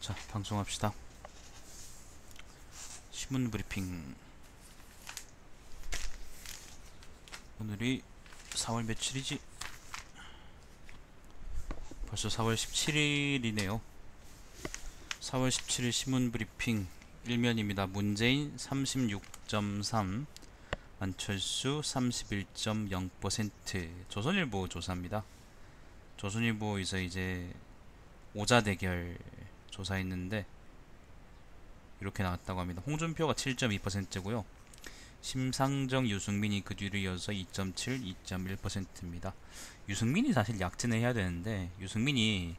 자, 방송합시다. 신문 브리핑. 오늘이 4월 며칠이지? 벌써 4월 17일이네요. 4월 17일 신문 브리핑 1면입니다. 문재인 36.3, 안철수 31.0%. 조선일보 조사입니다. 조선일보에서 이제 오자 대결 조사했는데 이렇게 나왔다고 합니다. 홍준표가 7.2%고요. 심상정, 유승민이 그 뒤를 이어서 2.7, 2.1%입니다. 유승민이 사실 약진해야 되는데 유승민이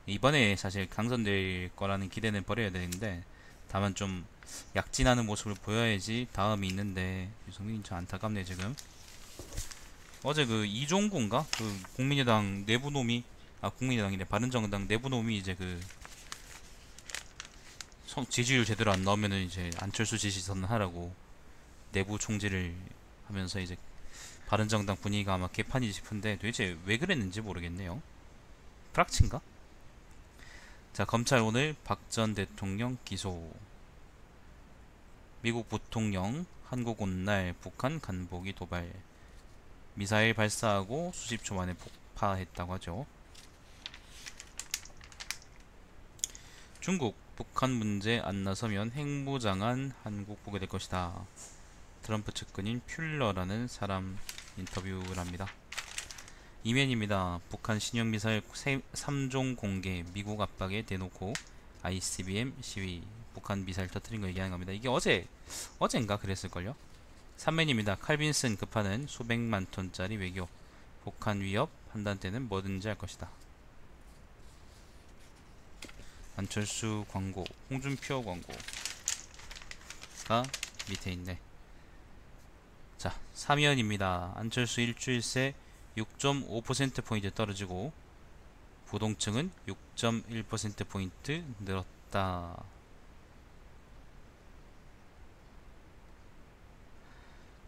이번에 사실 당선될 거라는 기대는 버려야 되는데 다만 좀 약진하는 모습을 보여야지 다음이 있는데 유승민이 좀 안타깝네. 지금 어제 그 이종구인가 그 국민의당 내부놈이 국민의당이래 바른정당 내부놈이 이제 그 지지율 제대로 안 나오면은 이제 안철수 지지 선언하라고 내부 총질을 하면서 이제 바른정당 분위기가 아마 개판이지 싶은데 도대체 왜 그랬는지 모르겠네요. 프락치인가? 자, 검찰 오늘 박 전 대통령 기소. 미국 부통령 한국 온 날 북한 간보기 도발. 미사일 발사하고 수십 초 만에 폭파했다고 하죠. 중국 북한 문제 안 나서면 핵무장한 한국 보게 될 것이다. 트럼프 측근인 퓰러라는 사람 인터뷰를 합니다. 이면입니다. 북한 신형 미사일 3종 공개, 미국 압박에 대놓고 ICBM 시위, 북한 미사일 터뜨린 거 얘기하는 겁니다. 이게 어젠가 그랬을걸요? 3면입니다. 칼빈슨 급하는 수백만 톤짜리 외교, 북한 위협 판단 때는 뭐든지 할 것이다. 안철수 광고, 홍준표 광고가 밑에 있네. 자, 3위원입니다. 안철수 일주일 새 6.5%포인트 떨어지고 부동층은 6.1%포인트 늘었다.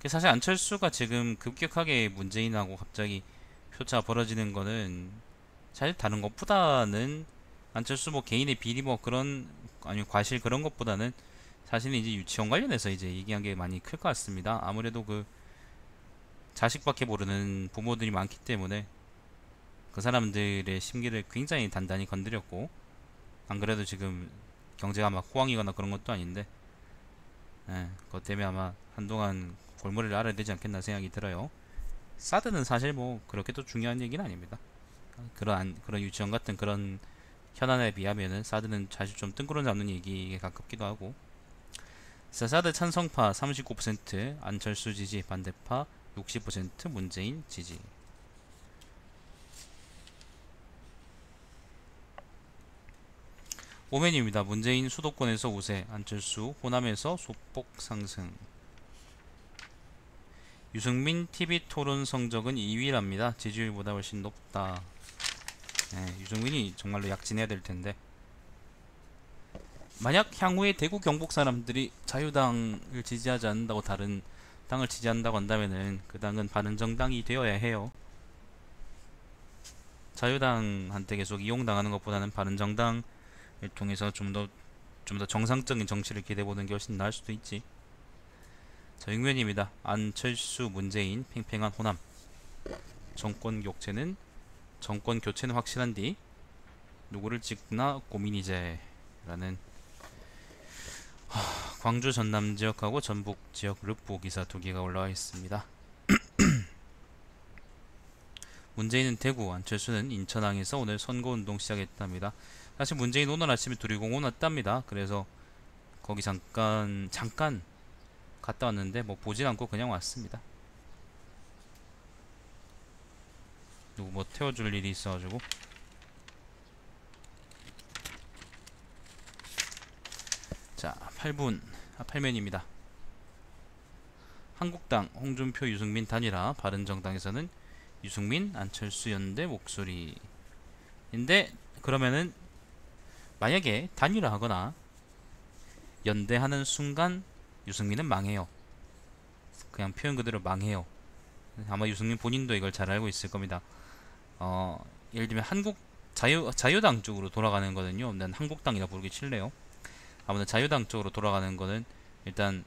사실 안철수가 지금 급격하게 문재인하고 갑자기 표차 벌어지는 거는 사실 다른 것보다는 안철수 뭐 개인의 비리 뭐 그런 아니 과실 그런 것보다는 사실은 이제 유치원 관련해서 이제 얘기한 게 많이 클 것 같습니다. 아무래도 그 자식밖에 모르는 부모들이 많기 때문에 그 사람들의 심기를 굉장히 단단히 건드렸고, 안 그래도 지금 경제가 막 호황이거나 그런 것도 아닌데, 그것 때문에 아마 한동안 골머리를 앓아야 되지 않겠나 생각이 들어요. 사드는 사실 뭐 그렇게 또 중요한 얘기는 아닙니다. 그런 유치원 같은 그런 현안에 비하면은 사드는 사실 좀 뜬구름 잡는 얘기에 가깝기도 하고. 사드 찬성파 39%, 안철수 지지 반대파 60%, 문재인 지지. 오면입니다. 문재인 수도권에서 우세, 안철수 호남에서 소폭 상승. 유승민 TV토론 성적은 2위랍니다. 지지율보다 훨씬 높다. 유승민이 정말로 약진해야 될 텐데. 만약 향후에 대구 경북 사람들이 자유당을 지지하지 않는다고 다른 당을 지지한다고 한다면은 그 당은 바른정당이 되어야 해요. 자유당한테 계속 이용당하는 것보다는 바른정당을 통해서 좀 더 정상적인 정치를 기대해보는 게 훨씬 나을 수도 있지. 자, 6면입니다. 안철수 문재인 팽팽한 호남. 정권 교체는 확실한 뒤 누구를 찍나 고민이제 라는 광주 전남 지역하고 전북 지역 르포 기사 2개가 올라와 있습니다. 문재인은 대구, 안철수는 인천항에서 오늘 선거운동 시작했답니다. 사실 문재인 오늘 아침에 두리공원 왔답니다. 그래서 거기 잠깐 갔다 왔는데 뭐 보진 않고 그냥 왔습니다. 누구 뭐 태워줄 일이 있어가지고. 자, 8면입니다. 한국당 홍준표 유승민 단일화, 바른정당에서는 유승민 안철수 연대 목소리인데, 그러면은 만약에 단일화하거나 연대하는 순간 유승민은 망해요. 그냥 표현 그대로 망해요. 아마 유승민 본인도 이걸 잘 알고 있을 겁니다. 예를 들면 자유당 쪽으로 돌아가는 거는요. 난 한국당이라 부르기 싫네요. 아무튼 자유당 쪽으로 돌아가는 거는 일단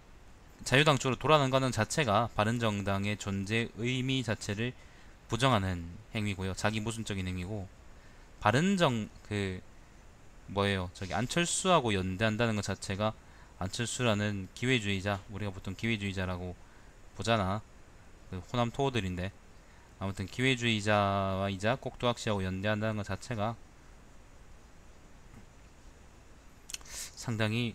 자유당 쪽으로 돌아가는 거는 자체가 바른정당의 존재 의미 자체를 부정하는 행위고요. 자기 모순적인 행위고 바른정 그 뭐예요? 저기 안철수하고 연대한다는 것 자체가 안철수라는 기회주의자 우리가 보통 기회주의자라고 보잖아. 그 호남 토호들인데 아무튼 기회주의자이자 꼭두각시하고 연대한다는 것 자체가 상당히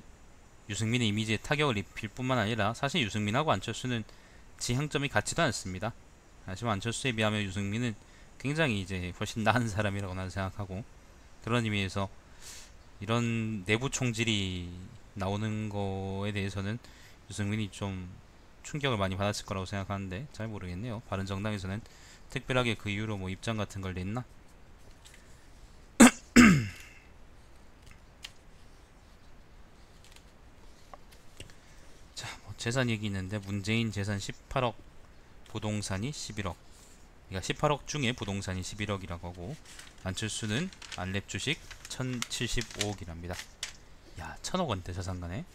유승민의 이미지에 타격을 입힐 뿐만 아니라 사실 유승민하고 안철수는 지향점이 같지도 않습니다. 하지만 안철수에 비하면 유승민은 굉장히 이제 훨씬 나은 사람이라고 나는 생각하고 그런 의미에서 이런 내부 총질이 나오는 거에 대해서는 유승민이 좀 충격을 많이 받았을 거라고 생각하는데 잘 모르겠네요. 바른정당에서는 특별하게 그 이후로 뭐 입장 같은 걸 냈나? 자, 뭐 재산 얘기 있는데 문재인 재산 18억, 부동산이 11억. 그러니까 18억 중에 부동산이 11억이라고 하고 안철수는 안랩 주식 1075억이랍니다. 야, 1000억 원대 자산가네.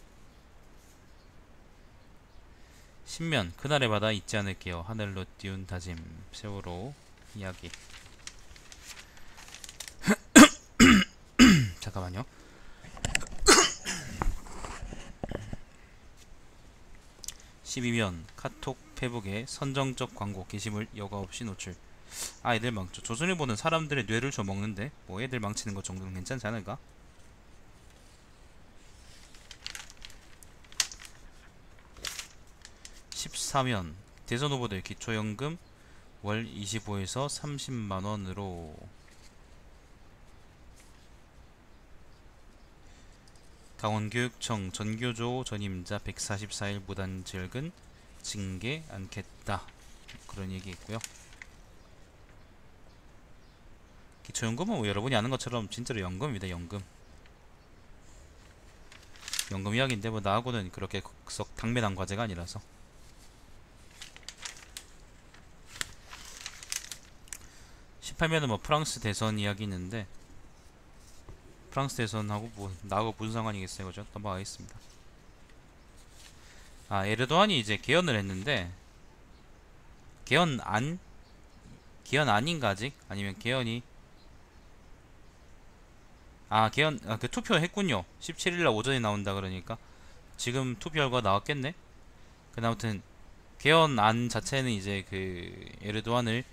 신면 그날의 바다 잊지 않을게요. 하늘로 띄운 다짐 세월호 이야기. 잠깐만요. 12면 카톡 페북에 선정적 광고 게시물 여과 없이 노출. 아, 애들 망쳐. 조선일보는 사람들의 뇌를 줘먹는데 뭐 애들 망치는 것 정도는 괜찮지 않을까? 14면 대선 후보들 기초연금 월 25에서 30만원으로. 강원교육청 전교조 전임자 144일 무단지역은 징계 않겠다. 그런 얘기 있고요. 기초연금은 뭐 여러분이 아는 것처럼 진짜로 연금입니다. 연금 이야기인데 뭐 나하고는 그렇게 썩 당면한 과제가 아니라서. 18면은 뭐 프랑스 대선 이야기 있는데 프랑스 대선하고 뭐 나하고 무슨 상관이겠어요. 그죠? 넘어가겠습니다. 아, 에르도안이 이제 개헌을 했는데 개헌 아닌가 아직? 아니면 개헌이 그 투표했군요. 17일날 오전에 나온다 그러니까 지금 투표 결과 나왔겠네. 근데 아무튼 개헌안 자체는 이제 그 에르도안을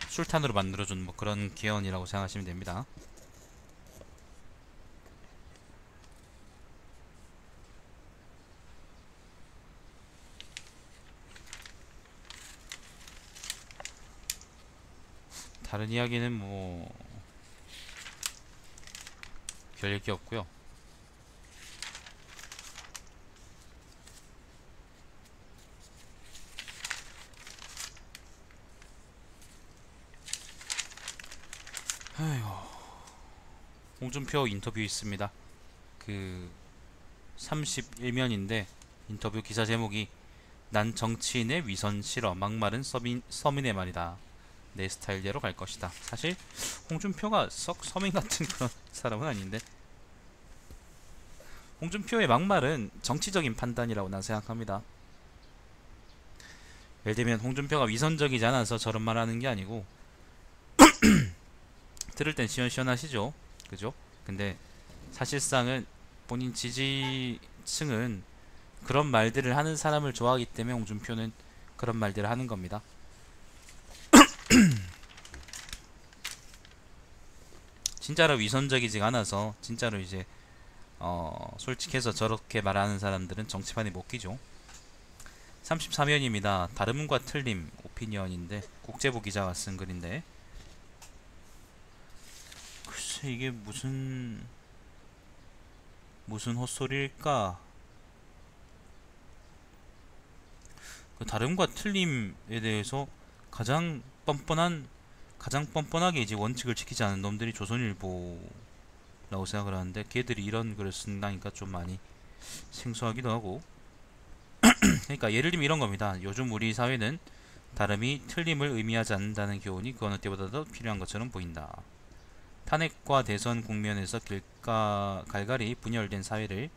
술탄으로 만들어준 뭐 그런 개헌이라고 생각하시면 됩니다. 다른 이야기는 뭐 별 얘기 없고요. 홍준표 인터뷰 있습니다. 그 31면인데 인터뷰 기사 제목이 난 정치인의 위선 싫어 막말은 서민의 말이다. 내 스타일대로 갈 것이다. 사실 홍준표가 썩 서민 같은 그런 사람은 아닌데 홍준표의 막말은 정치적인 판단이라고 난 생각합니다. 예를 들면 홍준표가 위선적이지 않아서 저런 말 하는 게 아니고 들을 땐 시원시원하시죠. 그죠? 근데 사실상은 본인 지지층은 그런 말들을 하는 사람을 좋아하기 때문에 홍준표는 그런 말들을 하는 겁니다. 진짜로 위선적이지가 않아서 진짜로 이제 솔직해서 저렇게 말하는 사람들은 정치판에 못 끼죠. 33면입니다. 다름과 틀림 오피니언인데 국제부 기자가 쓴 글인데 글쎄 이게 무슨 헛소리일까? 그 다름과 틀림에 대해서 가장 뻔뻔하게 이제 원칙을 지키지 않은 놈들이 조선일보라고 생각을 하는데 걔들이 이런 글을 쓴다니까 좀 많이 생소하기도 하고. 그러니까 예를 들면 이런 겁니다. 요즘 우리 사회는 다름이 틀림을 의미하지 않는다는 교훈이 그 어느 때보다도 필요한 것처럼 보인다. 탄핵과 대선 국면에서 갈갈이 분열된 사회를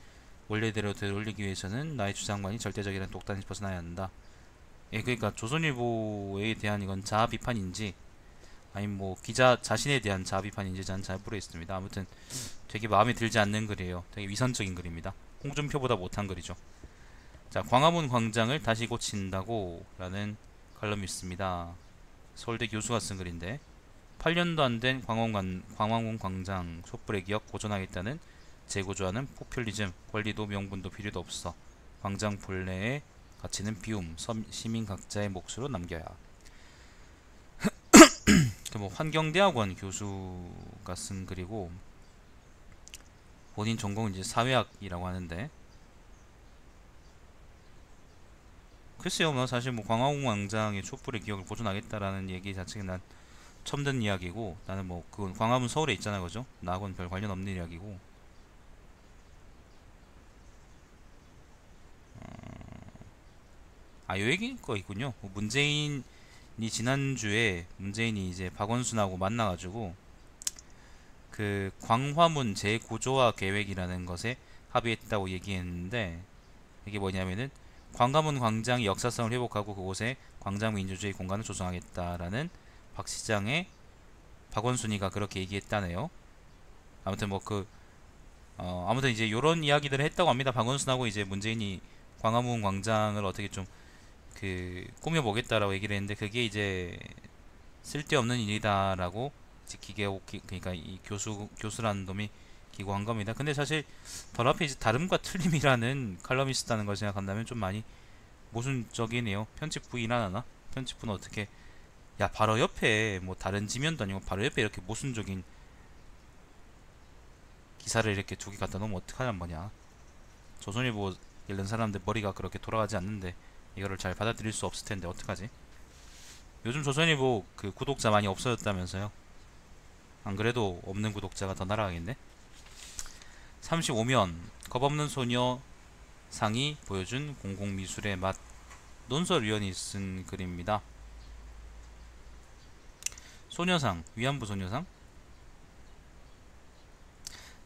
원래대로 되돌리기 위해서는 나의 주장만이 절대적이라는 독단에서 벗어나야 한다. 예, 그러니까 조선일보에 대한 이건 자아 비판인지 아니면 뭐 기자 자신에 대한 자아 비판인지 저는 잘 모르겠습니다. 아무튼 되게 마음에 들지 않는 글이에요. 되게 위선적인 글입니다. 홍준표보다 못한 글이죠. 자, 광화문 광장을 다시 고친다고 라는 칼럼이 있습니다. 서울대 교수가 쓴 글인데 8년도 안 된 광화문 광장 촛불의 기억 보존하겠다는 재고조하는 포퓰리즘, 권리도 명분도 필요도 없어. 광장 본래의 가치는 비움, 시민 각자의 몫으로 남겨야. 뭐 환경대학원 교수가 쓴 글이고 본인 전공은 이제 사회학이라고 하는데 글쎄요, 뭐 사실 뭐 광화문 광장의 촛불의 기억을 보존하겠다라는 얘기 자체가 난 처음 듣는 이야기고 나는 뭐 그건 광화문 서울에 있잖아 그죠? 나하고는 별 관련 없는 이야기고 요 얘기일 거 있군요. 뭐 문재인이 지난주에 문재인이 이제 박원순하고 만나가지고 그 광화문 재구조화 계획이라는 것에 합의했다고 얘기했는데 이게 뭐냐면은 광화문 광장의 역사성을 회복하고 그곳에 광장 민주주의 공간을 조성하겠다라는 박 시장의 박원순이가 그렇게 얘기했다네요. 아무튼 뭐 아무튼 이제 요런 이야기들을 했다고 합니다. 박원순하고 이제 문재인이 광화문 광장을 어떻게 좀 꾸며보겠다라고 얘기를 했는데 그게 이제 쓸데없는 일이다라고 그러니까 이 교수라는 놈이 기고한 겁니다. 근데 사실 바로 앞에 이제 다름과 틀림이라는 칼럼이스트다는 걸 생각한다면 좀 많이 모순적이네요. 편집부 일하나? 편집부는 어떻게 야 바로 옆에 뭐 다른 지면도 아니고 바로 옆에 이렇게 모순적인 기사를 이렇게 두 개 갖다 놓으면 어떡하란 거냐. 조선일보 읽는 사람들 머리가 그렇게 돌아가지 않는데 이거를 잘 받아들일 수 없을 텐데 어떡하지? 요즘 조선일보 그 구독자 많이 없어졌다면서요? 안 그래도 없는 구독자가 더 날아가겠네? 35면 겁없는 소녀 상이 보여준 공공미술의 맛 논설위원이 쓴 글입니다. 소녀상, 위안부 소녀상?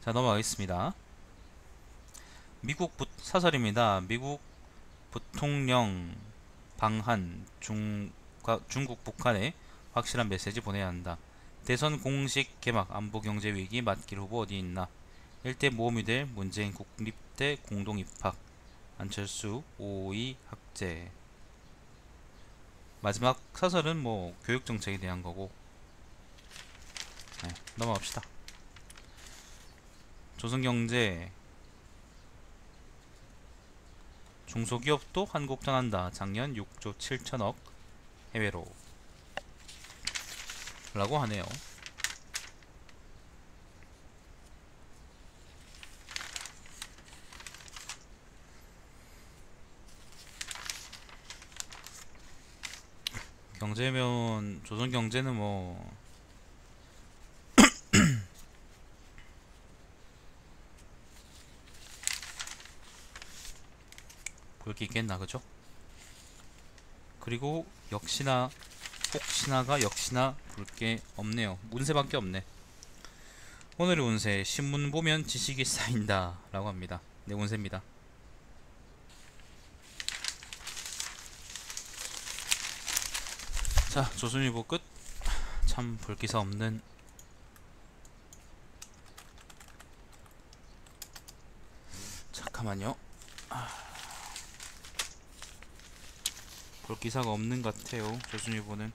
자, 넘어가겠습니다. 미국 사설입니다. 미국 부통령 방한 중국 북한에 확실한 메시지 보내야 한다. 대선 공식 개막 안보 경제 위기 맞길 후보 어디 있나? 일대 모험이 될 문재인 국립대 공동 입학 안철수 5.5 학제. 마지막 사설은 뭐 교육 정책에 대한 거고. 네, 넘어갑시다. 조선경제 중소기업도 한국 떠난다. 작년 6조 7천억 해외로 라고 하네요. 경제면 조선경제는 뭐 볼 게 있겠나 그죠? 그리고 혹시나가 볼 게 없네요. 운세밖에 없네. 오늘의 운세 신문 보면 지식이 쌓인다 라고 합니다. 네, 운세입니다. 자, 조선일보 끝. 참 볼기사 없는 잠깐만요. 볼기사가 없는 것 같아요. 조선일보는.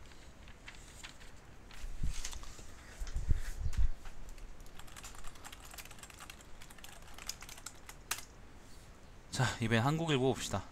자, 이번엔 한국일보 봅시다.